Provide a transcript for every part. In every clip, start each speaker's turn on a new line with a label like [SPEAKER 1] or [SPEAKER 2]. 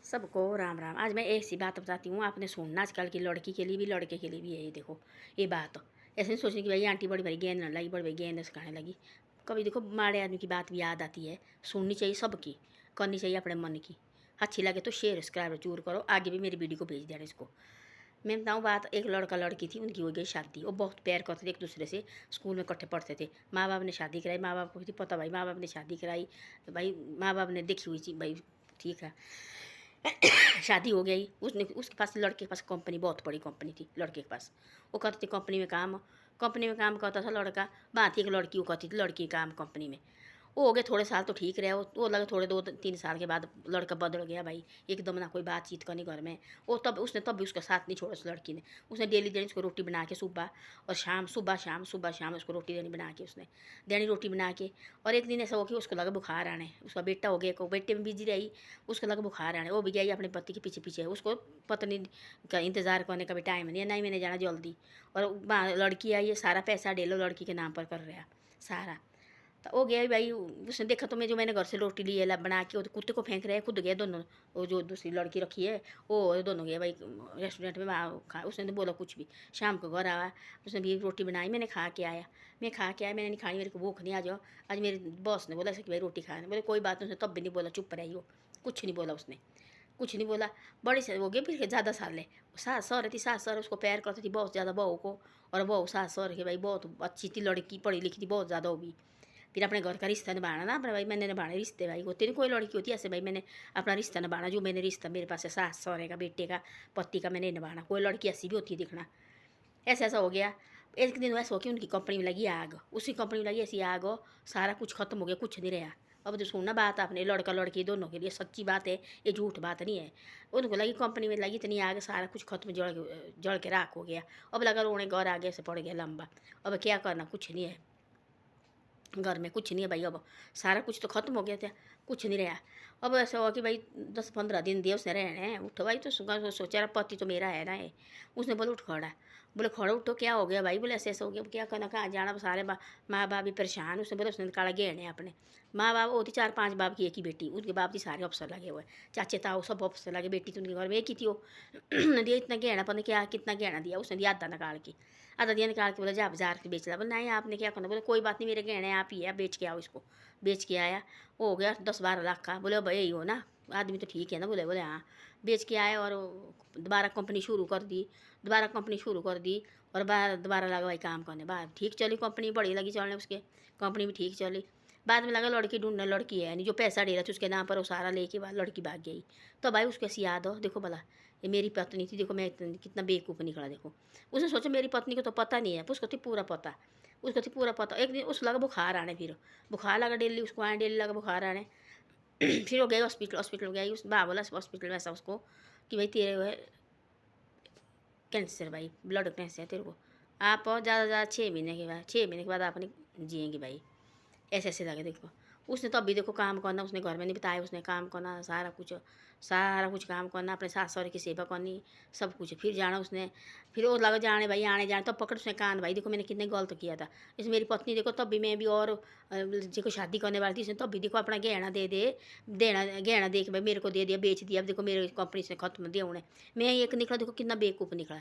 [SPEAKER 1] सबको राम राम। आज मैं ऐसी बात बताती हूँ, आपने सुनना। आजकल की लड़की के लिए भी लड़के के लिए भी यही देखो ये बात। ऐसे नहीं सोचने की भाई आंटी बड़ी भाई गेंद न लगी, बड़ी भाई गेंद सिखाने लगी। कभी देखो माड़े आदमी की बात भी याद आती है। सुननी चाहिए सबकी, करनी चाहिए अपने मन की। अच्छी लगे तो शेयर सब्सक्राइब जरूर करो। आगे भी मेरी वीडियो को भेज देना इसको। मैं बताऊँ बात, एक लड़का लड़की थी, उनकी हो गई शादी। वो बहुत प्यार करते थे एक दूसरे से, स्कूल में इकट्ठे पढ़ते थे। माँ बाप ने शादी कराई, माँ बाप को थी पता भाई माँ बाप ने शादी कराई, भाई माँ बाप ने देखी हुई थी भाई, ठीक है। शादी हो गई। उसने उसके पास, लड़के के पास कंपनी, बहुत बड़ी कंपनी थी लड़के के पास। वो करते थे कंपनी में काम करता था लड़का। बात एक लड़की वो करती थी, लड़की काम कंपनी में। वो हो गए थोड़े साल तो ठीक रहे। वो लगे थोड़े 2-3 साल के बाद लड़का बदल गया भाई, एकदम ना कोई बातचीत करनी घर में। वो तब भी उसका साथ नहीं छोड़ा उस लड़की ने। उसने डेली देनी उसको रोटी बना के, सुबह और शाम, सुबह शाम उसको रोटी देनी बना के, उसने देनी रोटी बना के। और एक दिन ऐसा हो कि उसको लगा बुखार आने, उसका बेटा हो गया, को बेटे में बिजी रही, उसको लगा बुखार आने। वो भी गई अपने पति के पीछे पीछे, उसको पत्नी का इंतज़ार करने का भी टाइम नहीं है, नहीं मैंने जाना जल्दी। और लड़की आई है, सारा पैसा डेलो लड़की के नाम पर कर रहा सारा। तो हो गया भाई। उसने देखा तो मैं, जो मैंने घर से रोटी ली है बना के, वो तो कुत्ते को फेंक रहे हैं, खुद गए दोनों। वो जो दूसरी लड़की रखी है वो दोनों गए भाई रेस्टोरेंट में खा। उसने तो बोला कुछ भी। शाम को घर आया, उसने भी रोटी बनाई, मैंने खा के आया। मैंने नहीं खानी, मेरे को भूख नहीं, आ जाओ। आज मेरे बॉस ने बोला कि भाई रोटी खाने, बोले कोई बात नहीं। उसने तब भी नहीं बोला, चुप रही हो, कुछ नहीं बोला उसने, कुछ नहीं बोला। बड़ी से हो गए फिर ज़्यादा साल है। सास सौ थी, सास सौ उसको प्यार करती थी बहुत ज़्यादा बहू को। और बहू सास सौ के भाई बहुत अच्छी थी लड़की, पढ़ी लिखी थी बहुत ज़्यादा वो भी। फिर अपने घर का रिश्ता निभाना ना अपना भाई, मैंने निभाने रिश्ते भाई होते नहीं, कोई लड़की होती है ऐसे भाई। मैंने अपना रिश्ता निभाना, जो मैंने रिश्ता मेरे पास है सास सहुरे का, बेटे का, पति का, मैंने निभाना। कोई लड़की ऐसी भी होती है दिखना। ऐसा ऐसा हो गया। एक दिन वैसा हो कि उनकी कंपनी में लगी आग, उसी कंपनी में लगी ऐसी आग हो, सारा कुछ खत्म हो गया, कुछ नहीं रहा। अब तो सुनना बात आपने, लड़का लड़की दोनों के लिए सच्ची बात है, ये झूठ बात नहीं है। उनको लगी कंपनी में लगी इतनी आग, सारा कुछ खत्म, जड़ के राख हो गया। अब लगा रोने, घर आगे से पड़ गया लंबा। अब क्या करना, कुछ नहीं है घर में, कुछ नहीं है भाई। अब सारा कुछ तो खत्म हो गया था, कुछ नहीं रहा। अब ऐसा हुआ कि भाई 10-15 दिन दिए उसने रहने। उठो भाई, तो सोचा रहा पति तो मेरा है ना है। उसने बोले उठ खड़ा। बोले खड़ा उठो, क्या हो गया भाई? बोले ऐसे ऐसा हो गया, क्या करना, कहाँ जाना, सारे माँ बाप भी परेशान। उसने बोले, उसने निकाला गहने अपने। माँ बाप होती 4-5 बाप की एक ही बेटी, उनके बाप की सारे अफसर लगे हुए, चाचे ताऊ सब अफसर लगे। बेटी तो उनके घर में एक ही थी। वो दिया इतना गहना, पता क्या कितना गहना दिया उसने, दिया आधा निकाल के। आधा दिया निकाल के, बोला जा बाजार के बेच ला। बोले नहीं आपने क्या करना? बोले कोई बात नहीं, मेरे गहने आप ही है, बेच के आओ इसको। बेच के आया, वो हो गया 10-12 लाख का। बोले भाई यही हो ना, आदमी तो ठीक है ना? बोले बोले हाँ। बेच के आए और दोबारा कंपनी शुरू कर दी, दोबारा कंपनी शुरू कर दी। और दोबारा लगा भाई काम करने। बाहर ठीक चली कंपनी, बड़ी लगी चलने उसके, कंपनी भी ठीक चली। बाद में लगा लड़की ढूंढने, लड़की है नहीं, जो पैसा दे रहा था उसके नाम पर वो सारा लेके बाद लड़की भाग गई। तो भाई उसको ऐसी याद हो, देखो भला ये मेरी पत्नी थी, देखो मैं कितना बेवकूफ़ निकला देखो। उसने सोचा मेरी पत्नी को तो पता नहीं है, उसको थी पूरा पता, उसको थी पूरा पता। एक दिन उसको लगा बुखार आने, फिर बुखार लगा डेली उसको आने, डेली लगा बुखार आने। फिर वो गई हॉस्पिटल, हॉस्पिटल गई, उस बा बोला हॉस्पिटल में ऐसा उसको कि भाई तेरे वो है कैंसर, भाई ब्लड कैंसर है तेरे को। आप ज़्यादा ज़्यादा 6 महीने के बाद, 6 महीने के बाद आप नहीं जिएंगे भाई। ऐसे ऐसे लगे देखो। उसने तो अभी देखो काम करना, उसने घर में नहीं बताया, उसने काम करना सारा कुछ काम करना, अपने सास सहुरे की सेवा करनी, सब कुछ। फिर जाना उसने, फिर वो लगा जाने भाई, आने जाने, तब पकड़ उसने कान, भाई देखो मैंने कितने गलत किया था। इसमें मेरी पत्नी देखो, तब भी मैं भी और देखो शादी करने वाली थी, इसने तब भी देखो अपना गहना दे दे, देना गहना दे के भाई मेरे को दे दिया, बेच दिया। अब देखो मेरे कंपनी से खत्म दिया उन्हें। मैं एक निकला देखो कितना बेवकूफ़ निकला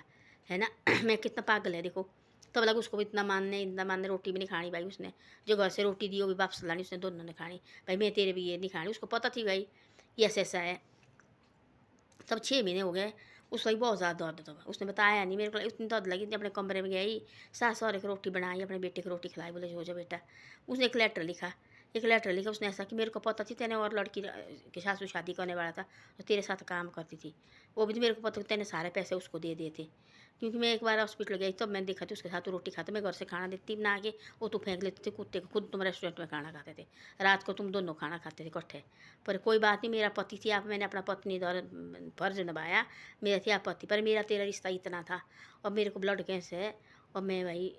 [SPEAKER 1] है ना। मैं कितना पागल है देखो। तब लगा उसको भी इतना मानने, रोटी भी नहीं खानी भाई उसने, जो घर से रोटी दी वो भी वापस लानी उसने, दोनों ने खानी। भाई मैं तेरे भी ये नहीं खानी, उसको पता थी भाई ये ऐसा ऐसा है। तब 6 महीने हो गए, उसको भी बहुत ज़्यादा दर्द था। उसने बताया नहीं मेरे को, इतनी दर्द लगी थी। अपने कमरे में गई, सास सहुरे की रोटी बनाई, अपने बेटे की रोटी खिलाई, बोले हो जा बेटा। उसने एक लेटर लिखा, एक लेटर लिखा उसने ऐसा कि मेरे को पता थी तेने और लड़की के साथ शादी करने वाला था, और तेरे साथ काम करती थी। वो भी मेरे को पता था, तेने सारे पैसे उसको दे दिए थे। क्योंकि मैं एक बार हॉस्पिटल गई तब मैंने देखा था उसके साथ रोटी खाता, मैं घर से खाना देती बना के, वो तो फेंक लेते थे कुत्ते को। खुद तुम रेस्टोरेंट में खाना खाते थे, रात को तुम दोनों खाना खाते थे इकट्ठे। पर कोई बात नहीं, मेरा पति थी आप, मैंने अपना पत्नी द्वारा फर्ज निभाया। मेरा थी आप पति, पर मेरा तेरा रिश्ता इतना था। और मेरे को ब्लड कैंसर है, और मैं भाई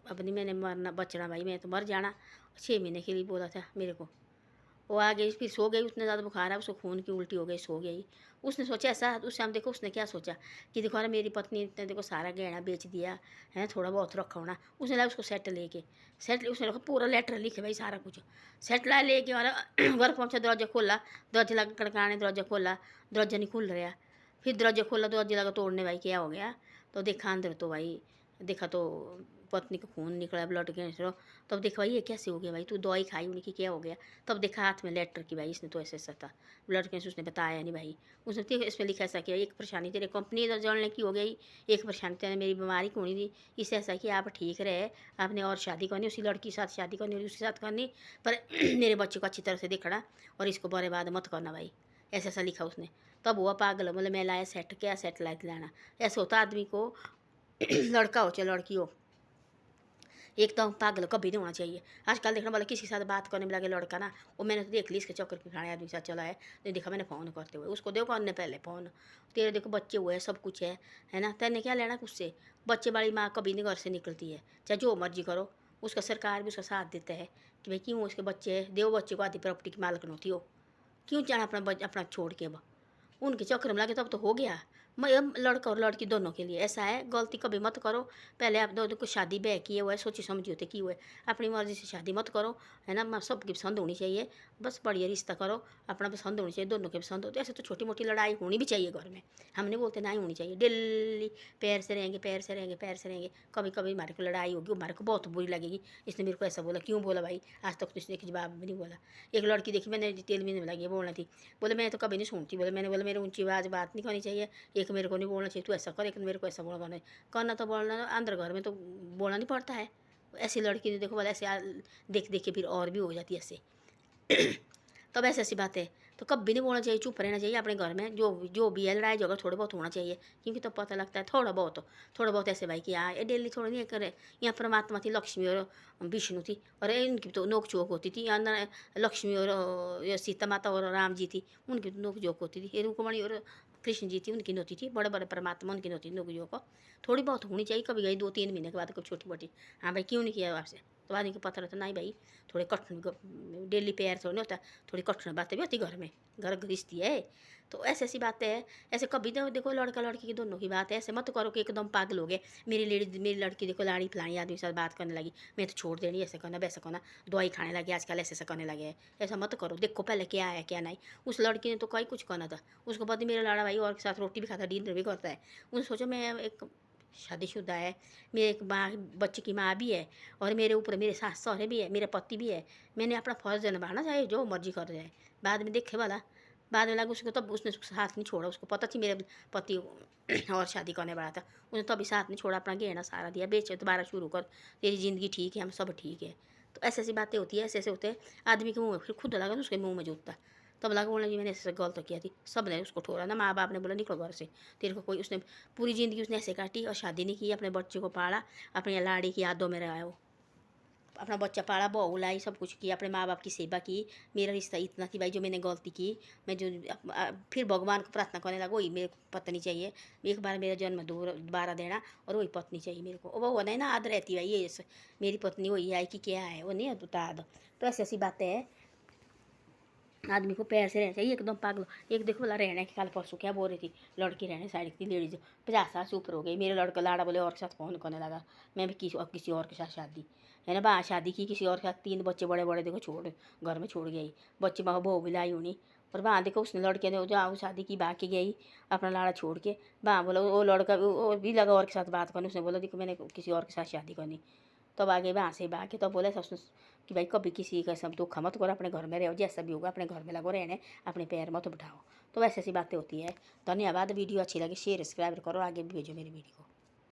[SPEAKER 1] अब नहीं, मैंने मरना बचना भाई, मैं तो मर जाना। 6 महीने के लिए बोला था मेरे को। वो आ गई, फिर सो गई, उतने ज़्यादा बुखार है उसको, खून की उल्टी हो गई, सो गई। उसने सोचा ऐसा, उस शाम देखो उसने क्या सोचा कि देखो अरे मेरी पत्नी ने देखो सारा गहना बेच दिया है, थोड़ा बहुत रखा होना। उसने लाया उसको सेट लेके, सेट उसने रखा, पूरा लेटर लिखे भाई सारा कुछ, सेट ला लेके और घर पहुँचा, दरवाजा खोला, दरवाजा लगा कड़काने, दरवाजा खोला, दरवाजा नहीं खुल रहा। फिर दरवाजा खोला, दरवाजा लगा तोड़ने, भाई क्या हो गया? तो देखा अंदर, तो भाई देखा तो पत्नी का खून निकला, ब्लड कैंसर। तब देखा भाई ये कैसे हो गया, भाई तू दवाई खाई उनकी, क्या हो गया? तब देखा हाथ में लेटर की, भाई इसने तो ऐसे ऐसा था, ब्लड कैंसर। उसने बताया नहीं भाई, उसने इसमें लिखा ऐसा किया, एक परेशानी तेरे कंपनी जलने की हो गई, एक परेशानी तेरे मेरी बीमारी की होनी थी, इससे ऐसा कि आप ठीक रहे, आपने और शादी करनी, उसी लड़की के साथ शादी करनी, उसके साथ करनी, पर मेरे बच्चे को अच्छी तरह से देखना और इसको बड़े बाद मत करना भाई, ऐसा ऐसा लिखा उसने। तब हुआ पागल, मतलब मैं लाया सेट, क्या सेट लाया लाना? ऐसा होता आदमी को, लड़का हो चाहे लड़की हो, एकदम पागल कभी नहीं होना चाहिए। आजकल देखना वाला किसी के साथ बात करने में लगे लड़का ना, वो मैंने तो देख ली इसके चक्कर के खाने आदमी के साथ चला है, नहीं देखा मैंने फ़ोन करते हुए उसको, देखो अन्य पहले फ़ोन, तेरे देखो बच्चे हुए हैं, सब कुछ है ना, तेने क्या लेना उससे? बच्चे वाली माँ कभी नहीं घर से निकलती है, चाहे जो मर्जी करो, उसका सरकार भी उसका साथ देता है कि भाई क्यों उसके बच्चे है, देव बच्चे को आधी प्रॉपर्टी की मालकन होती हो, क्यों जाना अपना अपना छोड़ के? उनके चक्कर में लगे तब तो हो गया। मैं लड़का और लड़की दोनों के लिए ऐसा है, गलती कभी मत करो। पहले आप दोनों को शादी ब्याह किए हुए, सोची समझी होते की हुए, अपनी मर्जी से शादी मत करो, है ना, सबकी पसंद होनी चाहिए, बस बढ़िया रिश्ता करो, अपना पसंद होनी चाहिए, दोनों के पसंद होते। ऐसे तो छोटी मोटी लड़ाई होनी भी चाहिए घर में, हम नहीं बोलते नहीं होनी चाहिए, डेली पैर से रहेंगे, पैर से रहेंगे, पैर से रहेंगे, कभी कभी हमारे को लड़ाई होगी, हमारे को बहुत बुरी लगेगी, इसने मेरे को ऐसा बोला, क्यों बोला भाई? आज तक तो इसने जवाब भी नहीं बोला। एक लड़की देखी मैंने, डिटेल में नहीं लगी बोलना थी, बोले मैं तो कभी नहीं सुनती, बोले मैंने बोला मेरे ऊँची आवाज़ बात नहीं करनी चाहिए, एक मेरे को नहीं बोलना चाहिए, तू ऐसा कर, एक मेरे को ऐसा बोलना करना करना, तो बोलना अंदर घर में तो बोलना नहीं पड़ता है। ऐसी लड़की ने देखो बोला ऐसे देख देख के फिर और भी हो जाती है ऐसे। तब ऐसी ऐसी बातें तो कभी नहीं बोलना चाहिए, चुप रहना चाहिए अपने घर में, जो भी है लड़ाई झगड़ा थोड़ा बहुत होना चाहिए, क्योंकि तब पता लगता है थोड़ा बहुत ऐसे भाई कि हाँ ये डेली थोड़ा नहीं करे। यहाँ परमात्मा थी, लक्ष्मी और विष्णु थी, और इनकी तो नोक झोंक होती थी, यहाँ लक्ष्मी और ये सीता माता और राम जी थी, उनकी तो नोक झोंक होती थी, ये रुक्मणी और कृष्ण जी थी, उनकी नोती थी, बड़े बड़े परमात्मा उनकी नोती नोक झोंक थोड़ी बहुत होनी चाहिए, कभी गई 2-3 महीने के बाद कभी छोटी मोटी, हाँ भाई क्यों नहीं किया आपसे, तो आदमी को पता रहता नहीं भाई, थोड़े कठिन डेली प्यार थोड़ी नहीं होता, थोड़ी कठिन बातें भी होती घर में, घर गृहस्थी है। तो ऐसी ऐसी बातें हैं, ऐसे कभी तो देखो लड़का लड़की की दोनों की बात है, ऐसे मत करो कि एकदम पागल हो गए, मेरी लड़की देखो लाड़ी फलानी आदमी के साथ बात करने लगी, मैं तो छोड़ देनी, ऐसा करना वैसा करना, दवाई खाने लगी आजकल, ऐसे ऐसा करने लगे हैं, ऐसा मत करो, देखो पहले क्या है क्या नहीं। उस लड़की ने तो कहीं कुछ करना था, उसको पता मेरा लाड़ा भाई और के साथ रोटी भी खाता, डिनर भी करता है, उसने सोचा मैं एक शादीशुदा है, मेरे एक माँ, बच्चे की माँ भी है, और मेरे ऊपर मेरे सास सहुरे भी है, मेरा पति भी है, मैंने अपना फर्ज निभाना चाहिए, जो मर्जी कर जाए, बाद में देखे वाला, बाद में लगा उसको, तब उसने साथ नहीं छोड़ा, उसको पता थी मेरे पति और शादी करने वाला था, उसने तभी साथ नहीं छोड़ा, अपना गहना सारा दिया, बेच दोबारा शुरू कर, तेरी ज़िंदगी ठीक है, हम सब ठीक है। तो ऐसी ऐसी बातें होती है, ऐसे ऐसे होते हैं आदमी के मुँह में, फिर खुद लगा ना उसके मुँह में जूता, तब लगा बोलना जी मैंने ऐसे गलत किया थी, सब ने उसको ठोरा ना, माँ बाप ने बोला निकलो घर से, तेरे को कोई, उसने पूरी ज़िंदगी उसने ऐसे काटी और शादी नहीं की, अपने बच्चे को पाला, अपनी लाड़ी की यादों में रहा वो, अपना बच्चा पाला, बहू लाई, सब कुछ किया, अपने माँ बाप की सेवा की। मेरा रिश्ता इतना थी भाई, जो मैंने गलती की, मैं जो फिर भगवान को प्रार्थना करने लगा, वही मेरे को पत्नी चाहिए, एक बार मेरा जन्म दोबारा देना, और वही पत्नी चाहिए मेरे को, वो नहीं ना आद रहती भाई, ये मेरी पत्नी वही है कि क्या है, वो नहीं है तो आद। तो ऐसी ऐसी बातें हैं, आदमी को पैर से रहना चाहिए, एकदम पागल। एक देखो बोला रहने की, कल परसों क्या बोल रही थी, लड़की रहने साइड की लेडीज 50 साल से ऊपर हो गई, मेरे लड़का लाड़ा बोले और के साथ फ़ोन करने लगा, मैं भी किसी और के साथ शादी, है ना, बा शादी की किसी और के साथ, 3 बच्चे बड़े बड़े देखो छोड़ घर में छोड़ गई, बच्चे माँ बहू भी लाई होनी, और वहाँ देखो उसने लड़के ने जो शादी की बाकी गई अपना लाड़ा छोड़ के, वहाँ बोला वो लड़का वो भी लगा और के साथ बात करने, उसने बोला देखो मैंने किसी और के साथ शादी करनी, तब आगे वहाँ से भागे, तब बोले ससुर कि भाई कभी किसी का सब दुख मत करो, अपने घर में रहो, जैसा भी होगा अपने घर में लगो रहने, अपने पैर मत उठाओ। तो वैसे ऐसी बातें होती है। धन्यवाद, वीडियो अच्छी लगी शेयर सब्सक्राइब करो, आगे भी भेजो मेरी वीडियो को।